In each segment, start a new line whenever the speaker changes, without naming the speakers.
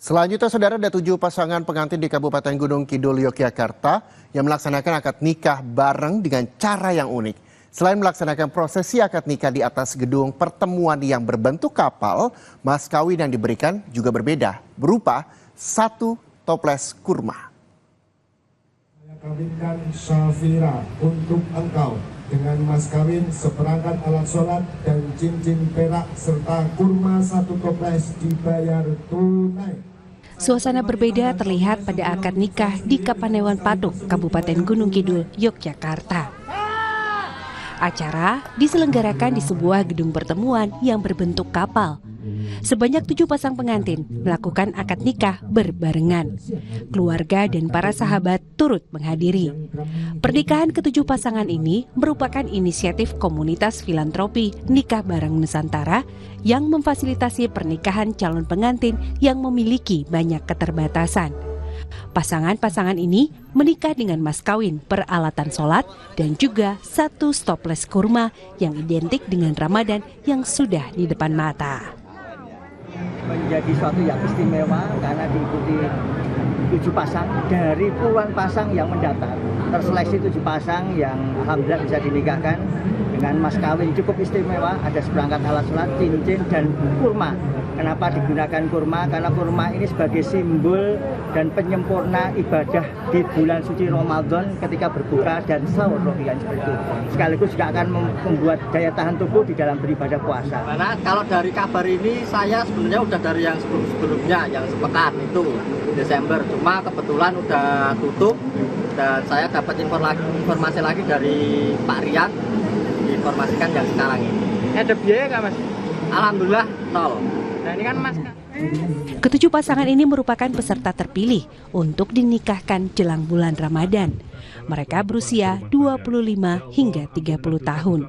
Selanjutnya, saudara, ada 7 pasangan pengantin di Kabupaten Gunung Kidul, Yogyakarta yang melaksanakan akad nikah bareng dengan cara yang unik. Selain melaksanakan prosesi akad nikah di atas gedung pertemuan yang berbentuk kapal, mas kawin yang diberikan juga berbeda, berupa 1 toples kurma.
Saya kawinkan Syafira untuk engkau dengan mas kawin seperangkat alat sholat dan cincin perak serta kurma 1 toples dibayar tunai.
Suasana berbeda terlihat pada akad nikah di Kapanewon Patuk, Kabupaten Gunung Kidul, Yogyakarta. Acara diselenggarakan di sebuah gedung pertemuan yang berbentuk kapal. Sebanyak 7 pasang pengantin melakukan akad nikah berbarengan. Keluarga dan para sahabat turut menghadiri. Pernikahan ke-7 pasangan ini merupakan inisiatif komunitas filantropi Nikah Bareng Nusantara yang memfasilitasi pernikahan calon pengantin yang memiliki banyak keterbatasan. Pasangan-pasangan ini menikah dengan mas kawin peralatan sholat dan juga 1 toples kurma yang identik dengan Ramadan yang sudah di depan mata.
Menjadi suatu yang istimewa karena diikuti 7 pasang dari puluhan pasang yang mendaftar. Terseleksi 7 pasang yang alhamdulillah bisa dinikahkan dengan mas kawin cukup istimewa. Ada seperangkat alat sholat, cincin, dan kurma. Kenapa digunakan kurma? Karena kurma ini sebagai simbol dan penyempurna ibadah di bulan suci Ramadan ketika berbuka dan sahur rohiyah seperti itu. Sekaligus juga akan membuat daya tahan tubuh di dalam beribadah puasa.
Karena kalau dari kabar ini saya sebenarnya udah dari yang sebelum-sebelumnya, yang sepekan itu Desember. Cuma kebetulan udah tutup dan saya dapat informasi lagi dari Pak Rian, diinformasikan yang sekarang ini.
Ada biaya nggak, Mas?
Alhamdulillah 0.
Nah, ini kan Mas.
Ke-7 pasangan ini merupakan peserta terpilih untuk dinikahkan jelang bulan Ramadan. Mereka berusia 25 hingga 30 tahun.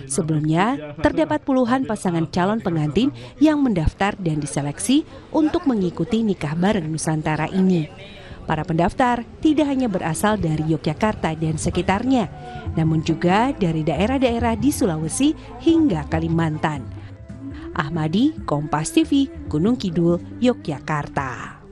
Sebelumnya, terdapat puluhan pasangan calon pengantin yang mendaftar dan diseleksi untuk mengikuti nikah bareng Nusantara ini. Para pendaftar tidak hanya berasal dari Yogyakarta dan sekitarnya, namun juga dari daerah-daerah di Sulawesi hingga Kalimantan. Ahmadi, Kompas TV, Gunung Kidul, Yogyakarta.